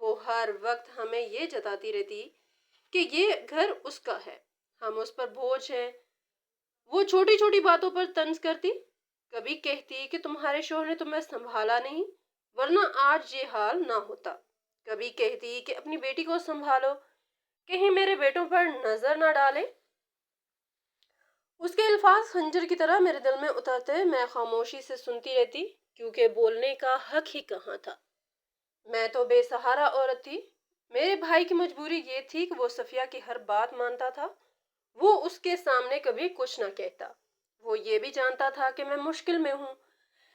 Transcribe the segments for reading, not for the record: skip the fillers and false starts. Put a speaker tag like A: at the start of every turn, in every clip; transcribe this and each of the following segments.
A: وہ ہر وقت ہمیں یہ جتاتی رہتی کہ یہ گھر اس کا ہے، ہم اس پر بوجھ ہیں۔ وہ چھوٹی چھوٹی باتوں پر طنز کرتی، کبھی کہتی کہ تمہارے شوہر نے تمہیں سنبھالا نہیں ورنہ آج یہ حال نہ ہوتا، کبھی کہتی کہ اپنی بیٹی کو سنبھالو، کہیں میرے بیٹوں پر نظر نہ ڈالے۔ اس کے الفاظ خنجر کی طرح میرے دل میں اترتے، میں خاموشی سے سنتی رہتی، کیونکہ بولنے کا حق ہی کہاں تھا۔ میں تو بے سہارا عورت تھی۔ میرے بھائی کی مجبوری یہ تھی کہ وہ صفیہ کی ہر بات مانتا تھا، وہ اس کے سامنے کبھی کچھ نہ کہتا۔ وہ یہ بھی جانتا تھا کہ میں مشکل میں ہوں،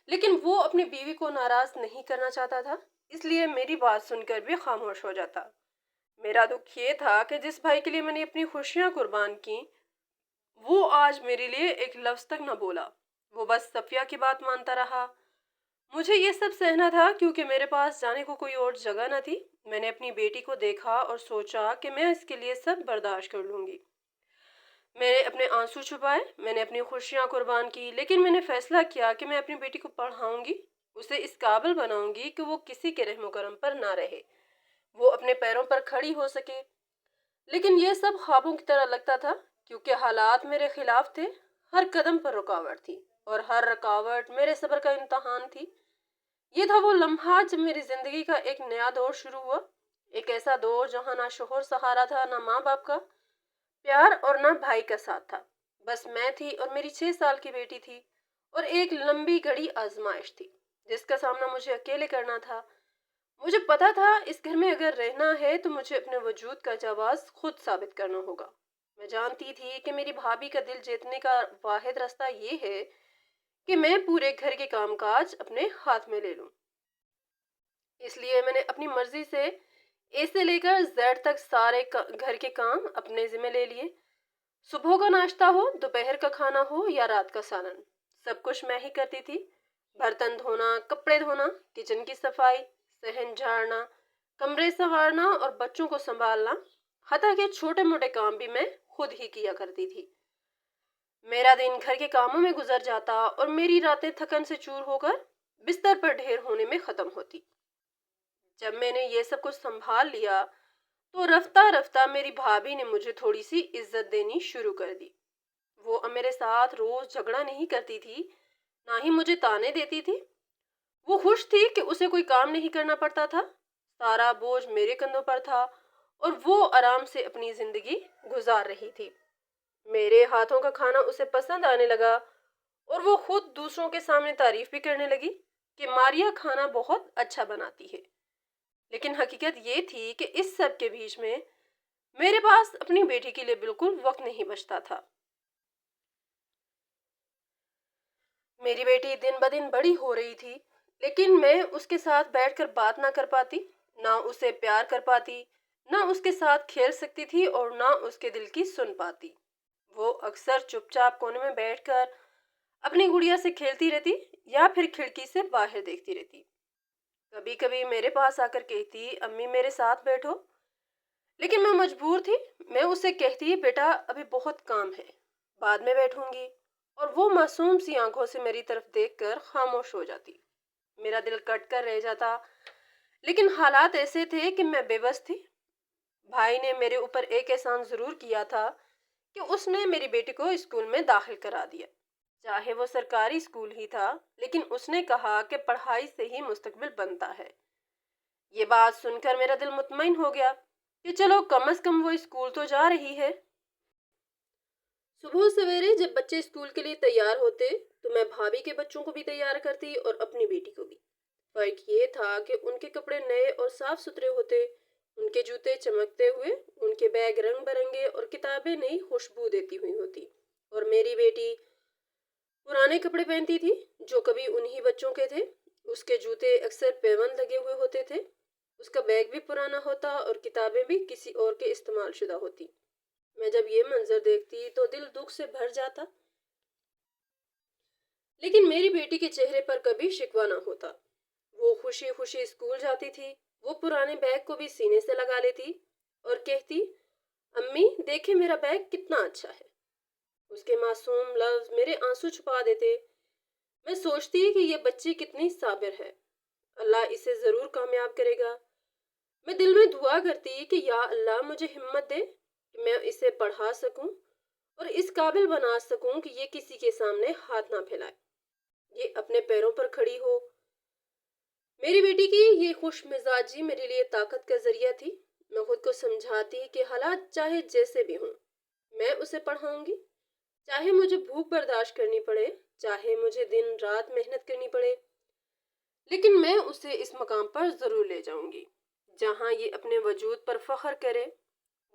A: لیکن وہ اپنی بیوی کو ناراض نہیں کرنا چاہتا تھا، اس لیے میری بات سن کر بھی خاموش ہو جاتا۔ میرا دکھ یہ تھا کہ جس بھائی کے لیے میں نے اپنی خوشیاں قربان کی، وہ آج میرے لیے ایک لفظ تک نہ بولا، وہ بس صفیہ کی بات مانتا رہا۔ مجھے یہ سب سہنا تھا کیونکہ میرے پاس جانے کو کوئی اور جگہ نہ تھی۔ میں نے اپنی بیٹی کو دیکھا اور سوچا کہ میں اس کے لیے سب برداشت کر لوں گی۔ میں نے اپنے آنسو چھپائے، میں نے اپنی خوشیاں قربان کی، لیکن میں نے فیصلہ کیا کہ میں اپنی بیٹی کو پڑھاؤں گی، اسے اس قابل بناؤں گی کہ وہ کسی کے رحم و کرم پر نہ رہے، وہ اپنے پیروں پر کھڑی ہو سکے۔ لیکن یہ سب خوابوں کی طرح لگتا تھا، کیونکہ حالات میرے خلاف تھے، ہر قدم پر رکاوٹ تھی، اور ہر رکاوٹ میرے صبر کا امتحان تھی۔ یہ تھا وہ لمحہ جب میری زندگی کا ایک نیا دور شروع ہوا، ایک ایسا دور جہاں نہ شوہر سہارا تھا، نہ ماں باپ کا پیار اور نہ بھائی کا ساتھ تھا، بس میں تھی اور میری 6 سال کی بیٹی تھی، اور ایک لمبی گھڑی آزمائش تھی جس کا سامنا مجھے اکیلے کرنا تھا۔ مجھے پتا تھا اس گھر میں اگر رہنا ہے تو مجھے اپنے وجود کا جواز خود ثابت کرنا ہوگا۔ میں جانتی تھی کہ میری بھابھی کا دل جیتنے کا واحد راستہ یہ ہے کہ میں پورے گھر کے کام کاج اپنے ہاتھ میں لے لوں۔ اس لیے میں نے اپنی مرضی سے اے سے لے کر زیڈ تک سارے گھر کے کام اپنے ذمہ لے لیے۔ صبح کا ناشتہ ہو، دوپہر کا کھانا ہو یا رات کا سالن، سب کچھ میں ہی کرتی تھی۔ برتن دھونا، کپڑے دھونا، کچن کی صفائی، صحن جھاڑنا، کمرے سنوارنا اور بچوں کو سنبھالنا، حتیٰ کہ چھوٹے موٹے کام بھی میں خود ہی کیا کرتی تھی۔ میرا دن گھر کے کاموں میں گزر جاتا اور میری راتیں تھکن سے چور ہو کر بستر پر ڈھیر ہونے میں ختم ہوتی۔ جب میں نے یہ سب کچھ سنبھال لیا تو رفتہ رفتہ میری بھابھی نے مجھے تھوڑی سی عزت دینی شروع کر دی۔ وہ اب میرے ساتھ روز جھگڑا نہیں کرتی تھی، نہ ہی مجھے تانے دیتی تھی۔ وہ خوش تھی کہ اسے کوئی کام نہیں کرنا پڑتا تھا، سارا بوجھ میرے کندھوں پر تھا، اور وہ آرام سے اپنی زندگی گزار رہی تھی۔ میرے ہاتھوں کا کھانا اسے پسند آنے لگا، اور وہ خود دوسروں کے سامنے تعریف بھی کرنے لگی کہ ماریا کھانا بہت اچھا بناتی ہے۔ لیکن حقیقت یہ تھی کہ اس سب کے بیچ میں میرے پاس اپنی بیٹی کے لیے بالکل وقت نہیں بچتا تھا۔ میری بیٹی دن بدن بڑی ہو رہی تھی، لیکن میں اس کے ساتھ بیٹھ کر بات نہ کر پاتی، نہ اسے پیار کر پاتی، نہ اس کے ساتھ کھیل سکتی تھی اور نہ اس کے دل کی سن پاتی۔ وہ اکثر چپ چاپ کونے میں بیٹھ کر اپنی گڑیا سے کھیلتی رہتی یا پھر کھڑکی سے باہر دیکھتی رہتی۔ کبھی کبھی میرے پاس آ کر کہتی، امی میرے ساتھ بیٹھو، لیکن میں مجبور تھی۔ میں اسے کہتی، بیٹا ابھی بہت کام ہے، بعد میں بیٹھوں گی، اور وہ معصوم سی آنکھوں سے میری طرف دیکھ کر خاموش ہو جاتی۔ میرا دل کٹ کر رہ جاتا، لیکن حالات ایسے تھے کہ میں بے بس تھی۔ بھائی نے میرے اوپر ایک احسان ضرور کیا تھا کہ اس نے میری بیٹی کو اسکول میں داخل کرا دیا، چاہے وہ سرکاری اسکول ہی تھا، لیکن اس نے کہا کہ پڑھائی سے ہی مستقبل بنتا ہے۔ یہ بات سن کر میرا دل مطمئن ہو گیا کہ چلو کم از کم وہ اسکول تو جا رہی ہے۔ صبح سویرے جب بچے اسکول کے لیے تیار ہوتے تو میں بھابھی کے بچوں کو بھی تیار کرتی اور اپنی بیٹی کو بھی۔ فرق یہ تھا کہ ان کے کپڑے نئے اور صاف ستھرے ہوتے، ان کے جوتے چمکتے ہوئے، ان کے بیگ رنگ برنگے اور کتابیں نئی خوشبو دیتی ہوئی ہوتی، اور میری بیٹی پرانے کپڑے پہنتی تھی جو کبھی انہی بچوں کے تھے۔ اس کے جوتے اکثر پیوند لگے ہوئے ہوتے تھے، اس کا بیگ بھی پرانا ہوتا اور کتابیں بھی کسی اور کے استعمال شدہ ہوتی۔ میں جب یہ منظر دیکھتی تو دل دکھ سے بھر جاتا، لیکن میری بیٹی کے چہرے پر کبھی شکوہ نہ ہوتا۔ وہ خوشی خوشی اسکول جاتی تھی، وہ پرانے بیگ کو بھی سینے سے لگا لیتی اور کہتی، امی دیکھیں میرا بیگ کتنا اچھا ہے۔ اس کے معصوم لفظ میرے آنسو چھپا دیتے۔ میں سوچتی کہ یہ بچی کتنی صابر ہے، اللہ اسے ضرور کامیاب کرے گا۔ میں دل میں دعا کرتی کہ یا اللہ مجھے ہمت دے کہ میں اسے پڑھا سکوں اور اس قابل بنا سکوں کہ یہ کسی کے سامنے ہاتھ نہ پھیلائے، یہ اپنے پیروں پر کھڑی ہو۔ میری بیٹی کی یہ خوش مزاجی میرے لیے طاقت کا ذریعہ تھی۔ میں خود کو سمجھاتی کہ حالات چاہے جیسے بھی ہوں میں اسے پڑھاؤں گی، چاہے مجھے بھوک برداشت کرنی پڑے، چاہے مجھے دن رات محنت کرنی پڑے، لیکن میں اسے اس مقام پر ضرور لے جاؤں گی جہاں یہ اپنے وجود پر فخر کرے۔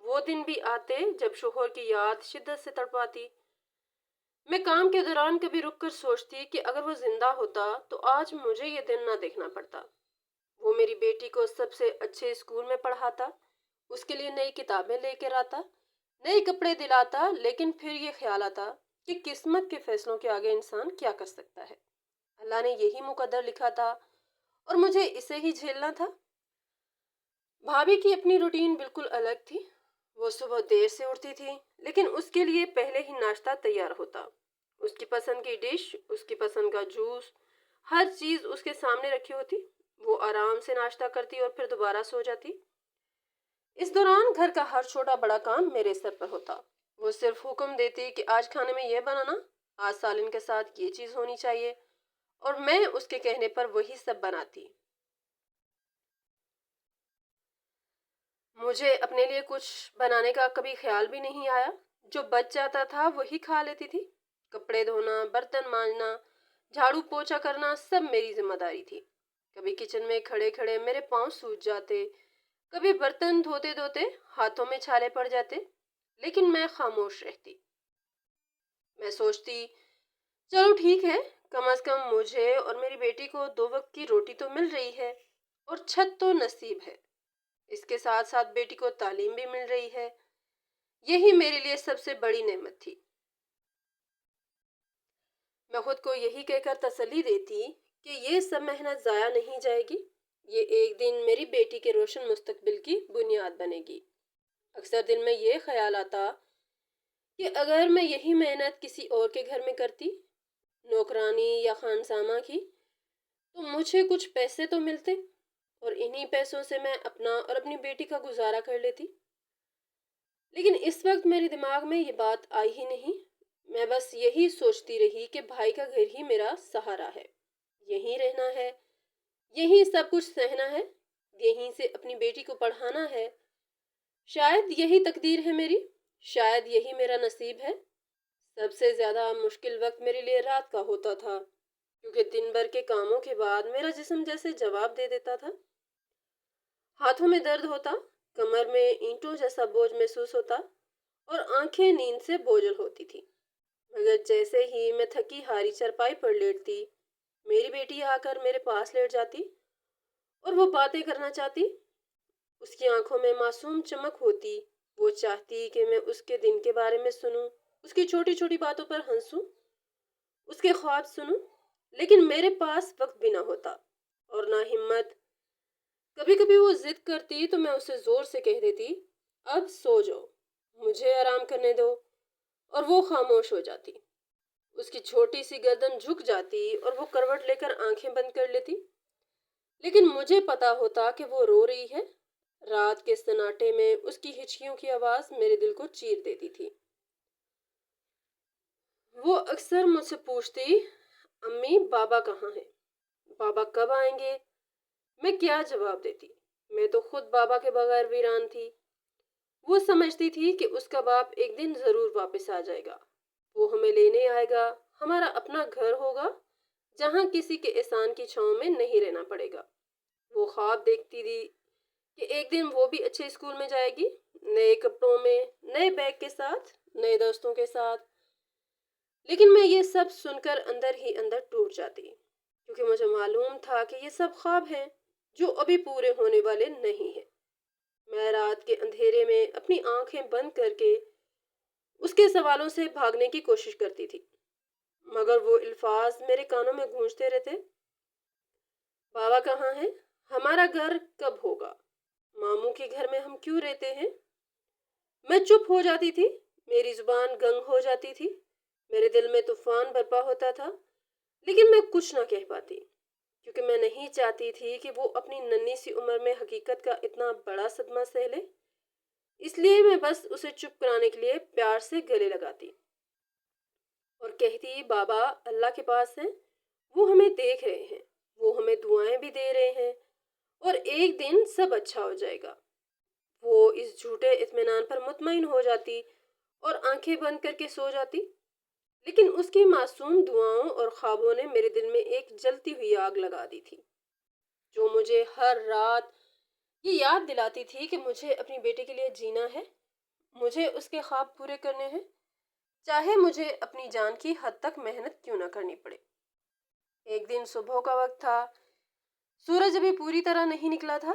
A: وہ دن بھی آتے جب شوہر کی یاد شدت سے تڑپاتی۔ میں کام کے دوران کبھی رک کر سوچتی کہ اگر وہ زندہ ہوتا تو آج مجھے یہ دن نہ دیکھنا پڑتا۔ وہ میری بیٹی کو سب سے اچھے اسکول میں پڑھاتا، اس کے لیے نئی کتابیں لے کر آتا، نئے کپڑے دلاتا، لیکن پھر یہ خیال آتا کہ قسمت کے فیصلوں کے آگے انسان کیا کر سکتا ہے؟ اللہ نے یہی مقدر لکھا تھا اور مجھے اسے ہی جھیلنا تھا۔ بھابھی کی اپنی روٹین بالکل الگ تھی۔ وہ صبح دیر سے اٹھتی تھی، لیکن اس کے لیے پہلے ہی ناشتہ تیار ہوتا۔ اس کی پسند کی ڈش، اس کی پسند کا جوس، ہر چیز اس کے سامنے رکھی ہوتی۔ وہ آرام سے ناشتہ کرتی اور پھر دوبارہ سو جاتی۔ اس دوران گھر کا ہر چھوٹا بڑا کام میرے سر پر ہوتا۔ وہ صرف حکم دیتی کہ آج کھانے میں یہ بنانا، آج سالن کے ساتھ یہ چیز ہونی چاہیے، اور میں اس کے کہنے پر وہی سب بناتی۔ مجھے اپنے لیے کچھ بنانے کا کبھی خیال بھی نہیں آیا۔ جو بچ جاتا تھا وہی کھا لیتی تھی۔ کپڑے دھونا، برتن مانجنا، جھاڑو پوچھا کرنا سب میری ذمہ داری تھی۔ کبھی کچن میں کھڑے کھڑے میرے پاؤں سوج جاتے، کبھی برتن دھوتے دھوتے ہاتھوں میں چھالے پڑ جاتے، لیکن میں خاموش رہتی۔ میں سوچتی چلو ٹھیک ہے، کم از کم مجھے اور میری بیٹی کو 2 وقت کی روٹی تو مل رہی ہے اور چھت تو نصیب ہے۔ اس کے ساتھ ساتھ بیٹی کو تعلیم بھی مل رہی ہے۔ یہی میرے لیے سب سے بڑی نعمت تھی۔ میں خود کو یہی کہہ کر تسلی دیتی کہ یہ سب محنت ضائع نہیں جائے گی، یہ ایک دن میری بیٹی کے روشن مستقبل کی بنیاد بنے گی۔ اکثر دل میں یہ خیال آتا کہ اگر میں یہی محنت کسی اور کے گھر میں کرتی، نوکرانی یا خانسامہ کی، تو مجھے کچھ پیسے تو ملتے اور انہی پیسوں سے میں اپنا اور اپنی بیٹی کا گزارا کر لیتی۔ لیکن اس وقت میرے دماغ میں یہ بات آئی ہی نہیں۔ میں بس یہی سوچتی رہی کہ بھائی کا گھر ہی میرا سہارا ہے، یہیں رہنا ہے، یہیں سب کچھ سہنا ہے، یہیں سے اپنی بیٹی کو پڑھانا ہے۔ شاید یہی تقدیر ہے میری، شاید یہی میرا نصیب ہے۔ سب سے زیادہ مشکل وقت میرے لیے رات کا ہوتا تھا، کیونکہ دن بھر کے کاموں کے بعد میرا جسم جیسے جواب دے دیتا تھا۔ ہاتھوں میں درد ہوتا، کمر میں اینٹوں جیسا بوجھ محسوس ہوتا اور آنکھیں نیند سے بوجھل ہوتی تھی۔ مگر جیسے ہی میں تھکی ہاری چرپائی پر لیٹتی، میری بیٹی آ کر میرے پاس لیٹ جاتی اور وہ باتیں کرنا چاہتی۔ اس کی آنکھوں میں معصوم چمک ہوتی۔ وہ چاہتی کہ میں اس کے دن کے بارے میں سنوں، اس کی چھوٹی چھوٹی باتوں پر ہنسوں، اس کے خواب سنوں، لیکن میرے پاس وقت بھی نہ ہوتا اور نہ ہمت۔ کبھی کبھی وہ ضد کرتی تو میں اسے زور سے کہہ دیتی اب سو جاؤ، مجھے آرام کرنے دو، اور وہ خاموش ہو جاتی۔ اس کی چھوٹی سی گردن جھک جاتی اور وہ کروٹ لے کر آنکھیں بند کر لیتی، لیکن مجھے پتا ہوتا کہ وہ رو رہی ہے۔ رات کے سناٹے میں اس کی ہچکیوں کی آواز میرے دل کو چیر دیتی تھی۔ وہ اکثر مجھ سے پوچھتی امی بابا کہاں ہیں؟ بابا کب آئیں گے؟ میں کیا جواب دیتی؟ میں تو خود بابا کے بغیر ویران تھی۔ وہ سمجھتی تھی کہ اس کا باپ ایک دن ضرور واپس آ جائے گا، وہ ہمیں لینے آئے گا، ہمارا اپنا گھر ہوگا جہاں کسی کے احسان کی چھاؤں میں نہیں رہنا پڑے گا۔ وہ خواب دیکھتی تھی کہ ایک دن وہ بھی اچھے اسکول میں جائے گی، نئے کپڑوں میں، نئے بیگ کے ساتھ، نئے دوستوں کے ساتھ۔ لیکن میں یہ سب سن کر اندر ہی اندر ٹوٹ جاتی، کیونکہ مجھے معلوم تھا کہ یہ سب خواب ہیں جو ابھی پورے ہونے والے نہیں ہیں۔ میں رات کے اندھیرے میں اپنی آنکھیں بند کر کے اس کے سوالوں سے بھاگنے کی کوشش کرتی تھی، مگر وہ الفاظ میرے کانوں میں گونجتے رہتے۔ بابا کہاں ہیں؟ ہمارا گھر کب ہوگا؟ ماموں کے گھر میں ہم کیوں رہتے ہیں؟ میں چپ ہو جاتی تھی، میری زبان گنگ ہو جاتی تھی، میرے دل میں طوفان برپا ہوتا تھا، لیکن میں کچھ نہ کہہ پاتی، کیونکہ میں نہیں چاہتی تھی کہ وہ اپنی ننھی سی عمر میں حقیقت کا اتنا بڑا صدمہ سہ لے۔ اس لیے میں بس اسے چپ کرانے کے لیے پیار سے گلے لگاتی اور کہتی، بابا اللہ کے پاس ہیں، وہ ہمیں دیکھ رہے ہیں، وہ ہمیں دعائیں بھی دے رہے ہیں، اور ایک دن سب اچھا ہو جائے گا۔ وہ اس جھوٹے اطمینان پر مطمئن ہو جاتی اور آنکھیں بند کر کے سو جاتی، لیکن اس کی معصوم دعاؤں اور خوابوں نے میرے دل میں ایک جلتی ہوئی آگ لگا دی تھی، جو مجھے ہر رات یہ یاد دلاتی تھی کہ مجھے اپنی بیٹی کے لیے جینا ہے، مجھے اس کے خواب پورے کرنے ہیں، چاہے مجھے اپنی جان کی حد تک محنت کیوں نہ کرنی پڑے۔ ایک دن صبح کا وقت تھا، سورج ابھی پوری طرح نہیں نکلا تھا۔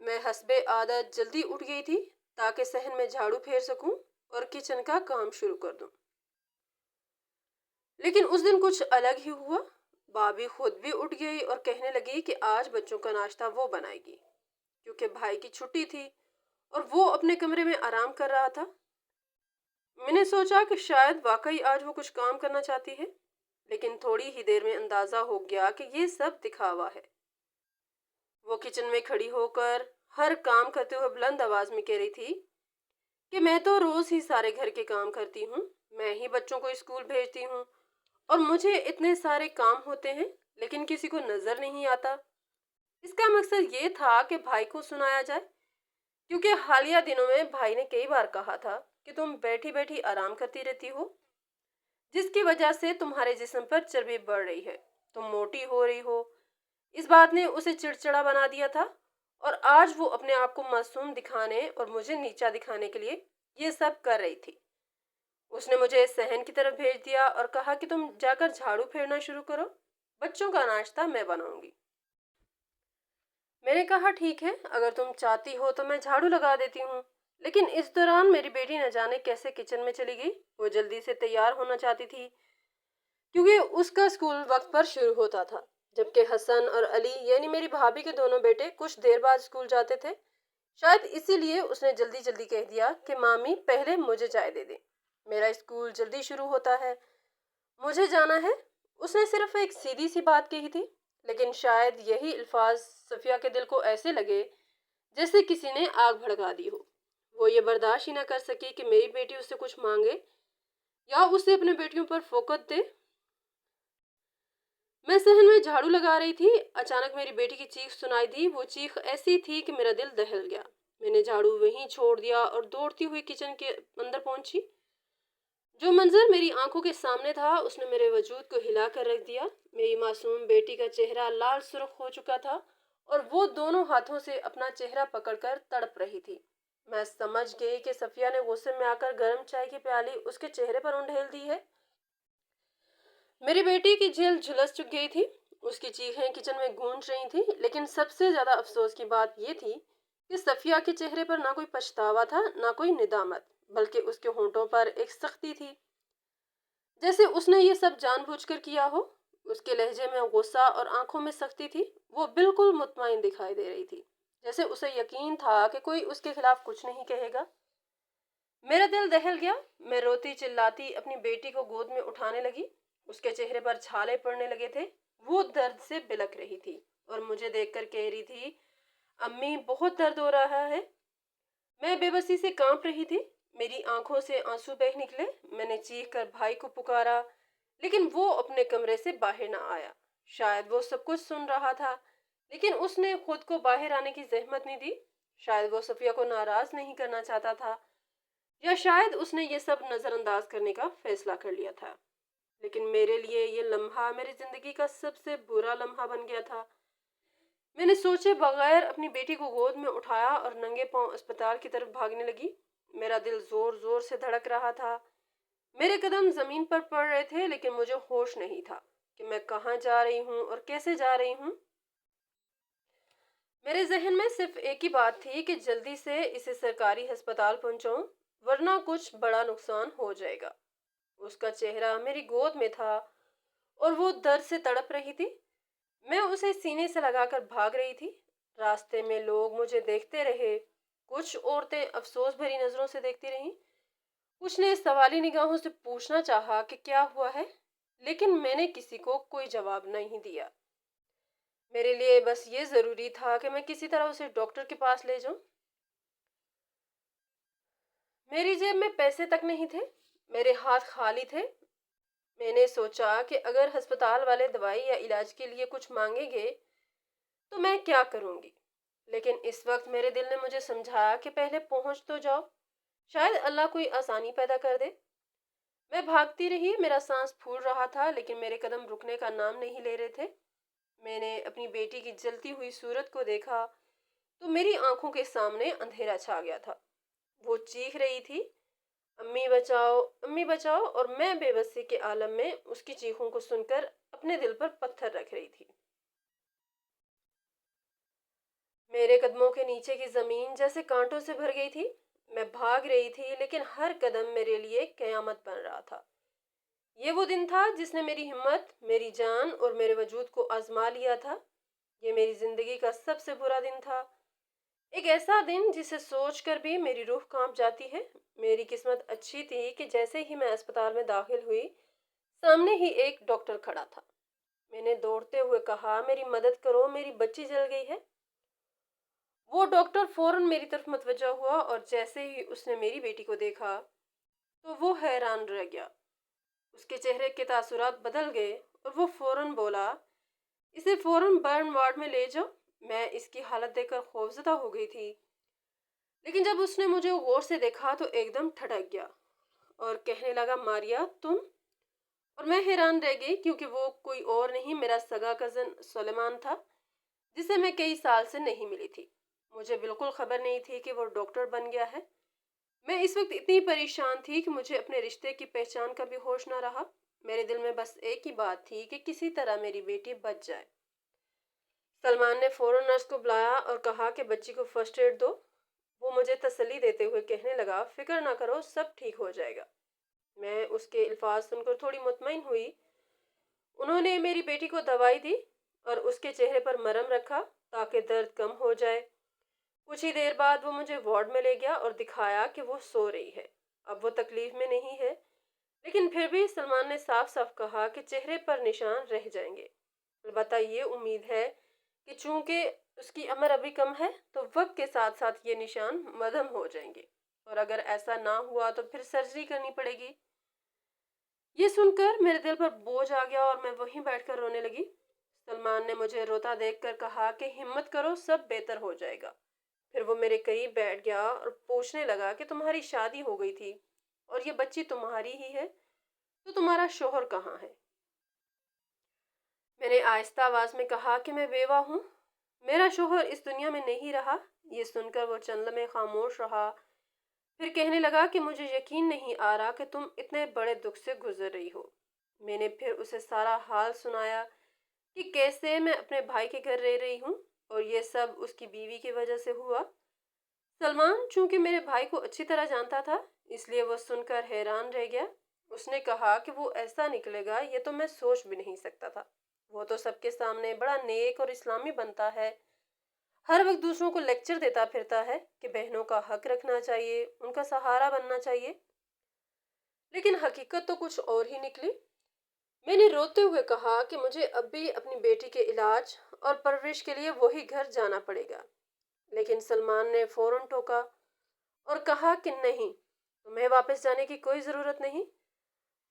A: میں حسب عادت جلدی اٹھ گئی تھی تاکہ صحن میں جھاڑو پھیر سکوں اور کچن کا کام شروع کر دوں۔ لیکن اس دن کچھ الگ ہی ہوا۔ بابی خود بھی اٹھ گئی اور کہنے لگی کہ آج بچوں کا ناشتہ وہ بنائے گی، کیونکہ بھائی کی چھٹی تھی اور وہ اپنے کمرے میں آرام کر رہا تھا۔ میں نے سوچا کہ شاید واقعی آج وہ کچھ کام کرنا چاہتی ہے، لیکن تھوڑی ہی دیر میں اندازہ ہو گیا کہ یہ سب دکھاوا ہے۔ وہ کچن میں کھڑی ہو کر ہر کام کرتے ہوئے بلند آواز میں کہہ رہی تھی کہ میں تو روز ہی سارے گھر کے کام کرتی ہوں، میں ہی بچوں کو اسکول بھیجتی ہوں، اور مجھے اتنے سارے کام ہوتے ہیں لیکن کسی کو نظر نہیں آتا۔ اس کا مقصد یہ تھا کہ بھائی کو سنایا جائے، کیونکہ حالیہ دنوں میں بھائی نے کئی بار کہا تھا کہ تم بیٹھی بیٹھی آرام کرتی رہتی ہو، جس کی وجہ سے تمہارے جسم پر چربی بڑھ رہی ہے، تم موٹی ہو رہی ہو۔ اس بات نے اسے چڑچڑا بنا دیا تھا، اور آج وہ اپنے آپ کو معصوم دکھانے اور مجھے نیچا دکھانے کے لیے یہ سب کر رہی تھی۔ اس نے مجھے صحن کی طرف بھیج دیا اور کہا کہ تم جا کر جھاڑو پھیرنا شروع کرو، بچوں کا ناشتہ میں بناؤں گی۔ میں نے کہا ٹھیک ہے، اگر تم چاہتی ہو تو میں جھاڑو لگا دیتی ہوں۔ لیکن اس دوران میری بیٹی نہ جانے کیسے کچن میں چلی گئی۔ وہ جلدی سے تیار ہونا چاہتی تھی کیونکہ اس کا اسکول وقت پر شروع ہوتا تھا، جبکہ حسن اور علی یعنی میری بھابھی کے دونوں بیٹے کچھ دیر بعد اسکول جاتے تھے۔ شاید اسی لیے اس نے جلدی جلدی کہہ دیا کہ مامی پہلے مجھے چائے دے دیں، میرا اسکول جلدی شروع ہوتا ہے، مجھے جانا ہے۔ اس نے صرف ایک سیدھی سی بات کہی تھی، لیکن شاید یہی الفاظ صفیہ کے دل کو ایسے لگے جیسے کسی نے آگ بھڑکا دی ہو۔ وہ یہ برداشت ہی نہ کر سکی کہ میری بیٹی اس سے کچھ مانگے یا اسے اپنے بیٹیوں پر فوقت دے۔ میں صحن میں جھاڑو لگا رہی تھی، اچانک میری بیٹی کی چیخ سنائی دی۔ وہ چیخ ایسی تھی کہ میرا دل دہل گیا۔ میں نے جھاڑو وہیں چھوڑ دیا اور دوڑتی ہوئی کچن کے اندر پہنچی۔ جو منظر میری آنکھوں کے سامنے تھا اس نے میرے وجود کو ہلا کر رکھ دیا۔ میری معصوم بیٹی کا چہرہ لال سرخ ہو چکا تھا اور وہ دونوں ہاتھوں سے اپنا چہرہ پکڑ کر تڑپ رہی تھی۔ میں سمجھ گئی کہ صفیہ نے غصے میں آ کر گرم چائے کی پیالی اس کے چہرے پر انڈھیل دی ہے۔ میری بیٹی کی جلد جھلس چک گئی تھی، اس کی چیخیں کچن میں گونج رہی تھیں، لیکن سب سے زیادہ افسوس کی بات یہ تھی کہ صفیہ کے چہرے پر نہ کوئی پچھتاوا تھا نہ کوئی ندامت، بلکہ اس کے ہونٹوں پر ایک سختی تھی، جیسے اس نے یہ سب جان بوجھ کر کیا ہو۔ اس کے لہجے میں غصہ اور آنکھوں میں سختی تھی۔ وہ بالکل مطمئن دکھائی دے رہی تھی، جیسے اسے یقین تھا کہ کوئی اس کے خلاف کچھ نہیں کہے گا۔ میرا دل دہل گیا۔ میں روتی چلاتی اپنی بیٹی کو گود میں اٹھانے لگی۔ اس کے چہرے پر چھالے پڑنے لگے تھے، وہ درد سے بلک رہی تھی اور مجھے دیکھ کر کہہ رہی تھی، امی بہت درد ہو رہا ہے۔ میں بے بسی سے کانپ رہی تھی، میری آنکھوں سے آنسو بہہ نکلے۔ میں نے چیخ کر بھائی کو پکارا، لیکن وہ اپنے کمرے سے باہر نہ آیا۔ شاید وہ سب کچھ سن رہا تھا، لیکن اس نے خود کو باہر آنے کی زحمت نہیں دی۔ شاید وہ صفیہ کو ناراض نہیں کرنا چاہتا تھا، یا شاید اس نے یہ سب نظر انداز کرنے کا فیصلہ کر لیا تھا۔ لیکن میرے لیے یہ لمحہ میری زندگی کا سب سے برا لمحہ بن گیا تھا۔ میں نے سوچے بغیر اپنی بیٹی کو گود میں اٹھایا اور ننگے پاؤں اسپتال کی طرف بھاگنے لگی۔ میرا دل زور زور سے دھڑک رہا تھا، میرے قدم زمین پر پڑ رہے تھے، لیکن مجھے ہوش نہیں تھا کہ میں کہاں جا رہی ہوں اور کیسے جا رہی ہوں۔ میرے ذہن میں صرف ایک ہی بات تھی کہ جلدی سے اسے سرکاری ہسپتال پہنچاؤں، ورنہ کچھ بڑا نقصان ہو جائے گا۔ اس کا چہرہ میری گود میں تھا اور وہ درد سے تڑپ رہی تھی۔ میں اسے سینے سے لگا کر بھاگ رہی تھی۔ راستے میں لوگ مجھے دیکھتے رہے، کچھ عورتیں افسوس بھری نظروں سے دیکھتی رہیں، کچھ نے سوالی نگاہوں سے پوچھنا چاہا کہ کیا ہوا ہے، لیکن میں نے کسی کو کوئی جواب نہیں دیا۔ میرے لیے بس یہ ضروری تھا کہ میں کسی طرح اسے ڈاکٹر کے پاس لے جاؤں۔ میری جیب میں پیسے تک نہیں تھے، میرے ہاتھ خالی تھے۔ میں نے سوچا کہ اگر ہسپتال والے دوائی یا علاج کے لیے کچھ مانگیں گے تو میں کیا کروں گی؟ لیکن اس وقت میرے دل نے مجھے سمجھایا کہ پہلے پہنچ تو جاؤ، شاید اللہ کوئی آسانی پیدا کر دے۔ میں بھاگتی رہی، میرا سانس پھول رہا تھا لیکن میرے قدم رکنے کا نام نہیں لے رہے تھے۔ میں نے اپنی بیٹی کی جلتی ہوئی صورت کو دیکھا تو میری آنکھوں کے سامنے اندھیرا چھا گیا تھا۔ وہ چیخ رہی تھی، امی بچاؤ، امی بچاؤ، اور میں بے بسی کے عالم میں اس کی چیخوں کو سن کر اپنے دل پر پتھر رکھ رہی تھی۔ میرے قدموں کے نیچے کی زمین جیسے کانٹوں سے بھر گئی تھی۔ میں بھاگ رہی تھی لیکن ہر قدم میرے لیے قیامت بن رہا تھا۔ یہ وہ دن تھا جس نے میری ہمت، میری جان اور میرے وجود کو آزما لیا تھا۔ یہ میری زندگی کا سب سے برا دن تھا، ایک ایسا دن جسے سوچ کر بھی میری روح کانپ جاتی ہے۔ میری قسمت اچھی تھی کہ جیسے ہی میں اسپتال میں داخل ہوئی، سامنے ہی ایک ڈاکٹر کھڑا تھا۔ میں نے دوڑتے ہوئے کہا، میری مدد کرو، میری بچی جل گئی ہے۔ وہ ڈاکٹر فوراً میری طرف متوجہ ہوا اور جیسے ہی اس نے میری بیٹی کو دیکھا تو وہ حیران رہ گیا۔ اس کے چہرے کے تاثرات بدل گئے اور وہ فوراً بولا، اسے فوراً برن وارڈ میں لے جاؤ۔ میں اس کی حالت دیکھ کر خوفزدہ ہو گئی تھی، لیکن جب اس نے مجھے غور سے دیکھا تو ایک دم ٹھٹک گیا اور کہنے لگا، ماریا تم؟ اور میں حیران رہ گئی کیونکہ وہ کوئی اور نہیں، میرا سگا کزن سلیمان تھا جسے میں کئی سال سے نہیں ملی تھی۔ مجھے بالکل خبر نہیں تھی کہ وہ ڈاکٹر بن گیا ہے۔ میں اس وقت اتنی پریشان تھی کہ مجھے اپنے رشتے کی پہچان کا بھی ہوش نہ رہا۔ میرے دل میں بس ایک ہی بات تھی کہ کسی طرح میری بیٹی بچ جائے۔ سلمان نے فوراً نرس کو بلایا اور کہا کہ بچی کو فرسٹ ایڈ دو۔ وہ مجھے تسلی دیتے ہوئے کہنے لگا، فکر نہ کرو، سب ٹھیک ہو جائے گا۔ میں اس کے الفاظ سن کر تھوڑی مطمئن ہوئی۔ انہوں نے میری بیٹی کو دوائی دی اور اس کے چہرے پر مرہم رکھا تاکہ درد کم ہو جائے۔ کچھ ہی دیر بعد وہ مجھے وارڈ میں لے گیا اور دکھایا کہ وہ سو رہی ہے، اب وہ تکلیف میں نہیں ہے۔ لیکن پھر بھی سلمان نے صاف صاف کہا کہ چہرے پر نشان رہ جائیں گے۔ البتہ یہ امید ہے کہ چونکہ اس کی عمر ابھی کم ہے تو وقت کے ساتھ ساتھ یہ نشان مدھم ہو جائیں گے، اور اگر ایسا نہ ہوا تو پھر سرجری کرنی پڑے گی۔ یہ سن کر میرے دل پر بوجھ آ گیا اور میں وہیں بیٹھ کر رونے لگی۔ سلمان نے مجھے روتا دیکھ کر کہا کہ ہمت کرو، سب بہتر ہو جائے گا۔ پھر وہ میرے قریب بیٹھ گیا اور پوچھنے لگا کہ تمہاری شادی ہو گئی تھی اور یہ بچی تمہاری ہی ہے، تو تمہارا شوہر کہاں ہے؟ میں نے آہستہ آواز میں کہا کہ میں بیوہ ہوں، میرا شوہر اس دنیا میں نہیں رہا۔ یہ سن کر وہ چند لمحے خاموش رہا، پھر کہنے لگا کہ مجھے یقین نہیں آ رہا کہ تم اتنے بڑے دکھ سے گزر رہی ہو۔ میں نے پھر اسے سارا حال سنایا کہ کیسے میں اپنے بھائی کے گھر رہ رہی ہوں اور یہ سب اس کی بیوی کی وجہ سے ہوا۔ سلمان چونکہ میرے بھائی کو اچھی طرح جانتا تھا، اس لیے وہ سن کر حیران رہ گیا۔ اس نے کہا کہ وہ ایسا نکلے گا یہ تو میں سوچ بھی نہیں سکتا تھا۔ وہ تو سب کے سامنے بڑا نیک اور اسلامی بنتا ہے، ہر وقت دوسروں کو لیکچر دیتا پھرتا ہے کہ بہنوں کا حق رکھنا چاہیے، ان کا سہارا بننا چاہیے، لیکن حقیقت تو کچھ اور ہی نکلی۔ میں نے روتے ہوئے کہا کہ مجھے اب بھی اپنی بیٹی کے علاج اور پرورش کے لیے وہی گھر جانا پڑے گا، لیکن سلمان نے فوراً ٹوکا اور کہا کہ نہیں، تمہیں واپس جانے کی کوئی ضرورت نہیں،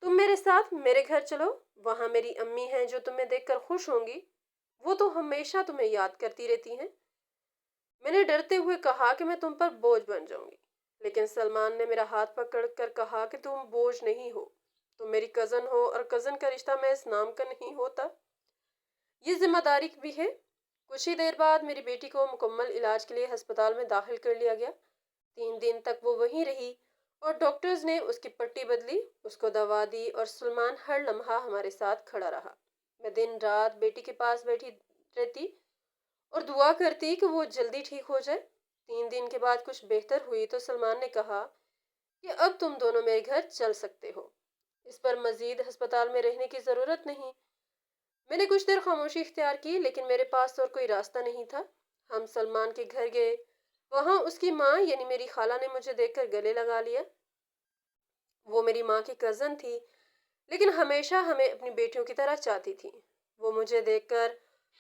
A: تم میرے ساتھ میرے گھر چلو، وہاں میری امی ہیں جو تمہیں دیکھ کر خوش ہوں گی، وہ تو ہمیشہ تمہیں یاد کرتی رہتی ہیں۔ میں نے ڈرتے ہوئے کہا کہ میں تم پر بوجھ بن جاؤں گی، لیکن سلمان نے میرا ہاتھ پکڑ کر کہا کہ تم بوجھ نہیں ہو، تم میری کزن ہو اور کزن کا رشتہ محض نام کا نہیں ہوتا، یہ ذمہ داری بھی ہے۔ کچھ ہی دیر بعد میری بیٹی کو مکمل علاج کے لیے ہسپتال میں داخل کر لیا گیا۔ 3 دن تک وہ وہیں رہی اور ڈاکٹرز نے اس کی پٹی بدلی، اس کو دوا دی اور سلمان ہر لمحہ ہمارے ساتھ کھڑا رہا۔ میں دن رات بیٹی کے پاس بیٹھی رہتی اور دعا کرتی کہ وہ جلدی ٹھیک ہو جائے۔ 3 دن کے بعد کچھ بہتر ہوئی تو سلمان نے کہا کہ اب تم دونوں میرے گھر چل سکتے ہو، اس پر مزید ہسپتال میں رہنے کی ضرورت نہیں۔ میں نے کچھ دیر خاموشی اختیار کی، لیکن میرے پاس اور کوئی راستہ نہیں تھا۔ ہم سلمان کے گھر گئے، وہاں اس کی ماں یعنی میری خالہ نے مجھے دیکھ کر گلے لگا لیا۔ وہ میری ماں کی کزن تھی لیکن ہمیشہ ہمیں اپنی بیٹیوں کی طرح چاہتی تھی۔ وہ مجھے دیکھ کر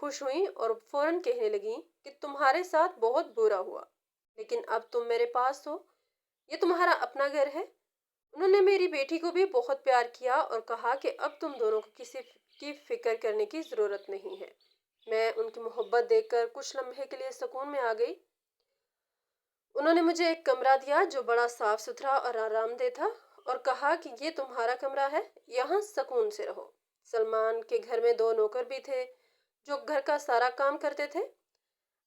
A: خوش ہوئی اور فوراً کہنے لگیں کہ تمہارے ساتھ بہت برا ہوا، لیکن اب تم میرے پاس ہو، یہ تمہارا اپنا گھر ہے۔ انہوں نے میری بیٹی کو بھی بہت پیار کیا اور کہا کہ اب تم دونوں کو کسی کی فکر کرنے کی ضرورت نہیں ہے۔ میں ان کی محبت دیکھ کر کچھ لمحے کے لیے سکون میں آ گئی۔ انہوں نے مجھے ایک کمرہ دیا جو بڑا صاف ستھرا اور آرام دہ تھا، اور کہا کہ یہ تمہارا کمرہ ہے، یہاں سکون سے رہو۔ سلمان کے گھر میں 2 نوکر بھی تھے جو گھر کا سارا کام کرتے تھے۔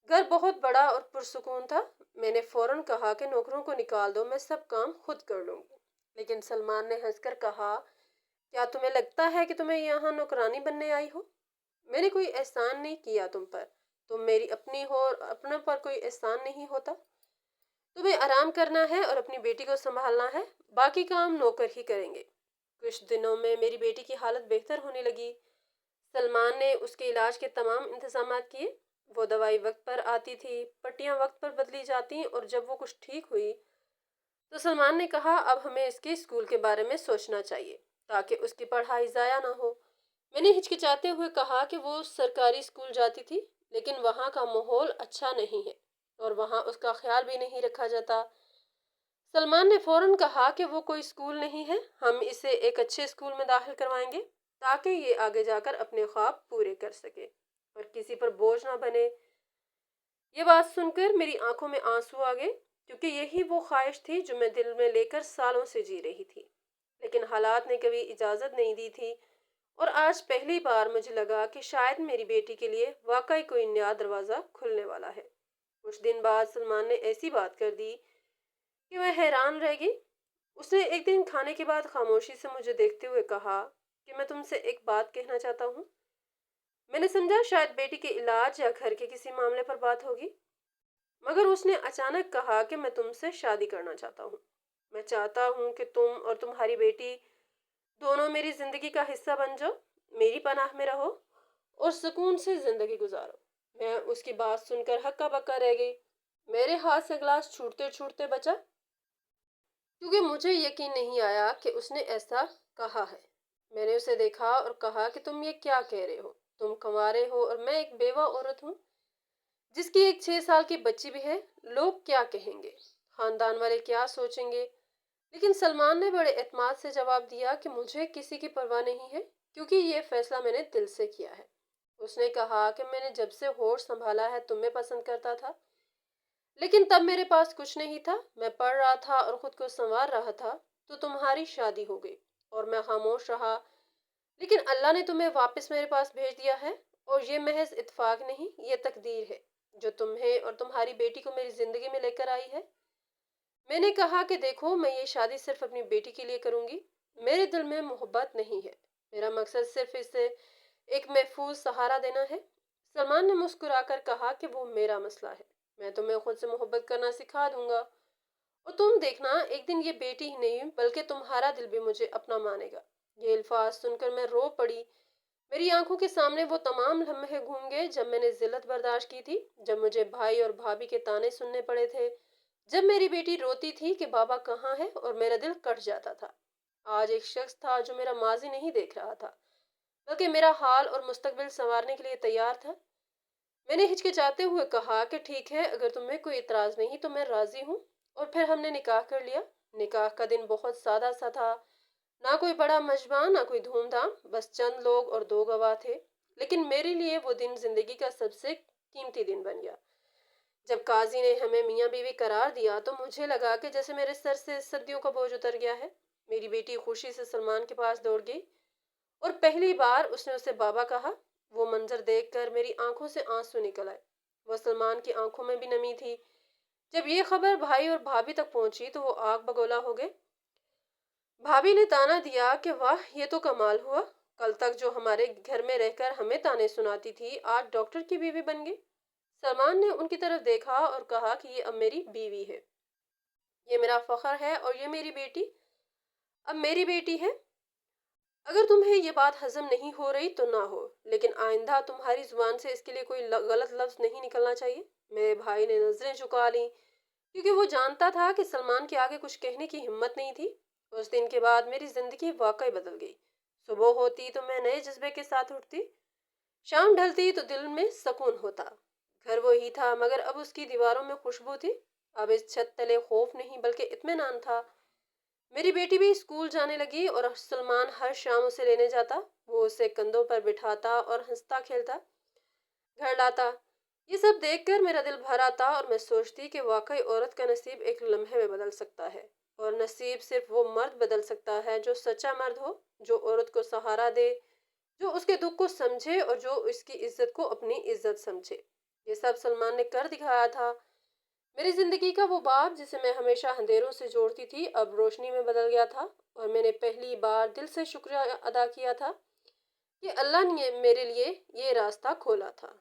A: گھر بہت بڑا اور پرسکون تھا۔ میں نے فوراً کہا کہ نوکروں کو نکال دو، میں سب کام خود کر لوں گی۔ لیکن سلمان نے ہنس کر کہا، کیا تمہیں لگتا ہے کہ تمہیں یہاں نوکرانی بننے آئی ہو؟ میں نے کوئی احسان نہیں کیا تم پر، تم میری اپنی ہو اور اپنوں پر کوئی احسان نہیں ہوتا۔ تمہیں آرام کرنا ہے اور اپنی بیٹی کو سنبھالنا ہے، باقی کام نوکر ہی کریں گے۔ کچھ دنوں میں میری بیٹی کی حالت بہتر ہونے لگی۔ سلمان نے اس کے علاج کے تمام انتظامات کیے۔ وہ دوائی وقت پر آتی تھی، پٹیاں وقت پر بدلی جاتی، اور جب وہ کچھ ٹھیک ہوئی تو سلمان نے کہا اب ہمیں اس کے اسکول کے بارے میں سوچنا چاہیے تاکہ اس کی پڑھائی ضائع نہ ہو۔ میں نے ہچکچاتے ہوئے کہا کہ وہ سرکاری اسکول جاتی تھی، لیکن وہاں کا ماحول اچھا نہیں ہے اور وہاں اس کا خیال بھی نہیں رکھا جاتا۔ سلمان نے فوراً کہا کہ وہ کوئی اسکول نہیں ہے، ہم اسے ایک اچھے اسکول میں داخل کروائیں گے تاکہ یہ آگے جا کر اپنے خواب پورے کر سکے اور کسی پر بوجھ نہ بنے۔ یہ بات سن کر میری آنکھوں میں آنسو آ گئے، کیونکہ یہی وہ خواہش تھی جو میں دل میں لے کر سالوں سے جی رہی تھی، لیکن حالات نے کبھی اجازت نہیں دی تھی، اور آج پہلی بار مجھے لگا کہ شاید میری بیٹی کے لیے واقعی کوئی نیا دروازہ کھلنے والا ہے۔ کچھ دن بعد سلمان نے ایسی بات کر دی کہ میں حیران رہ گئی۔ اس نے ایک دن کھانے کے بعد خاموشی سے مجھے دیکھتے ہوئے کہا کہ میں تم سے ایک بات کہنا چاہتا ہوں۔ میں نے سمجھا شاید بیٹی کے علاج یا گھر کے کسی معاملے پر بات ہوگی، مگر اس نے اچانک کہا کہ میں تم سے شادی کرنا چاہتا ہوں۔ میں چاہتا ہوں کہ تم اور تمہاری بیٹی دونوں میری زندگی کا حصہ بن جاؤ، میری پناہ میں رہو اور سکون سے زندگی گزارو۔ میں اس کی بات سن کر ہکا بکا رہ گئی۔ میرے ہاتھ سے گلاس چھوٹتے چھوٹتے بچا، کیونکہ مجھے یقین نہیں آیا کہ اس نے ایسا کہا ہے۔ میں نے اسے دیکھا اور کہا کہ تم یہ کیا کہہ رہے ہو؟ تم کنوارے ہو اور میں ایک بیوہ عورت ہوں جس کی ایک 6 سال کی بچی بھی ہے۔ لوگ کیا کہیں گے؟ خاندان والے کیا سوچیں گے؟ لیکن سلمان نے بڑے اعتماد سے جواب دیا کہ مجھے کسی کی پرواہ نہیں ہے، کیونکہ یہ فیصلہ میں نے دل سے کیا ہے۔ اس نے کہا کہ میں نے جب سے ہوش سنبھالا ہے تمہیں پسند کرتا تھا، لیکن تب میرے پاس کچھ نہیں تھا، میں پڑھ رہا تھا اور خود کو سنوار رہا تھا، تو تمہاری شادی ہو گئی اور میں خاموش رہا، لیکن اللہ نے تمہیں واپس میرے پاس بھیج دیا ہے، اور یہ محض اتفاق نہیں، یہ تقدیر ہے جو تمہیں اور تمہاری بیٹی کو میری زندگی میں لے کر آئی ہے۔ میں نے کہا کہ دیکھو، میں یہ شادی صرف اپنی بیٹی کے لیے کروں گی، میرے دل میں محبت نہیں ہے، میرا مقصد صرف اسے ایک محفوظ سہارا دینا ہے۔ سلمان نے مسکرا کر کہا کہ وہ میرا مسئلہ ہے، میں تمہیں خود سے محبت کرنا سکھا دوں گا، اور تم دیکھنا ایک دن یہ بیٹی ہی نہیں بلکہ تمہارا دل بھی مجھے اپنا مانے گا۔ یہ الفاظ سن کر میں رو پڑی۔ میری آنکھوں کے سامنے وہ تمام لمحے گھوم گئے جب میں نے ذلت برداشت کی تھی، جب مجھے بھائی اور بھابھی کے طعنے سننے پڑے تھے، جب میری بیٹی روتی تھی کہ بابا کہاں ہے، اور میرا دل کٹ جاتا تھا۔ آج ایک شخص تھا جو میرا ماضی نہیں دیکھ رہا تھا بلکہ میرا حال اور مستقبل سنوارنے کے لیے تیار تھا۔ میں نے ہچکچاتے ہوئے کہا کہ ٹھیک ہے، اگر تمہیں کوئی اعتراض نہیں تو میں راضی ہوں، اور پھر ہم نے نکاح کر لیا۔ نکاح کا دن بہت سادہ سا تھا، نہ کوئی بڑا مجمع، نہ کوئی دھوم دھام، بس چند لوگ اور 2 گواہ تھے، لیکن میرے لیے وہ دن زندگی کا سب سے قیمتی دن بن گیا۔ جب قاضی نے ہمیں میاں بیوی قرار دیا تو مجھے لگا کہ جیسے میرے سر سے صدیوں کا بوجھ اتر گیا ہے۔ میری بیٹی خوشی سے سلمان کے پاس دوڑ گئی اور پہلی بار اس نے اسے بابا کہا۔ وہ منظر دیکھ کر میری آنکھوں سے آنسو نکل آئے، وہ سلمان کی آنکھوں میں بھی نمی تھی۔ جب یہ خبر بھائی اور بھابھی تک پہنچی تو وہ آگ بگولا ہو گئے۔ بھابھی نے تانا دیا کہ واہ، یہ تو کمال ہوا، کل تک جو ہمارے گھر میں رہ کر ہمیں تانے سناتی تھی آج ڈاکٹر کی بیوی بن گئی۔ سلمان نے ان کی طرف دیکھا اور کہا کہ یہ اب میری بیوی ہے، یہ میرا فخر ہے، اور یہ میری بیٹی اب میری بیٹی ہے۔ اگر تمہیں یہ بات ہضم نہیں ہو رہی تو نہ ہو، لیکن آئندہ تمہاری زبان سے اس کے لیے کوئی غلط لفظ نہیں نکلنا چاہیے۔ میرے بھائی نے نظریں جھکا لیں، کیونکہ وہ جانتا تھا کہ سلمان کے آگے کچھ کہنے کی ہمت نہیں تھی۔ اس دن کے بعد میری زندگی واقعی بدل گئی۔ صبح ہوتی تو میں نئے جذبے کے ساتھ اٹھتی، شام ڈھلتی تو دل میں سکون ہوتا۔ گھر وہی تھا مگر اب اس کی دیواروں میں خوشبو تھی۔ اب اس چھت تلے خوف نہیں بلکہ اطمینان تھا۔ میری بیٹی بھی اسکول جانے لگی اور سلمان ہر شام اسے لینے جاتا۔ وہ اسے کندھوں پر بٹھاتا اور ہنستا کھیلتا گھر لاتا۔ یہ سب دیکھ کر میرا دل بھر آتا اور میں سوچتی کہ واقعی عورت کا نصیب ایک لمحے میں بدل سکتا ہے، اور نصیب صرف وہ مرد بدل سکتا ہے جو سچا مرد ہو، جو عورت کو سہارا دے، جو اس کے دکھ کو سمجھے اور جو اس کی عزت کو اپنی عزت سمجھے۔ یہ سب سلمان نے کر دکھایا تھا۔ میری زندگی کا وہ باب جسے میں ہمیشہ اندھیروں سے جوڑتی تھی اب روشنی میں بدل گیا تھا، اور میں نے پہلی بار دل سے شکریہ ادا کیا تھا کہ اللہ نے میرے لیے یہ راستہ کھولا تھا۔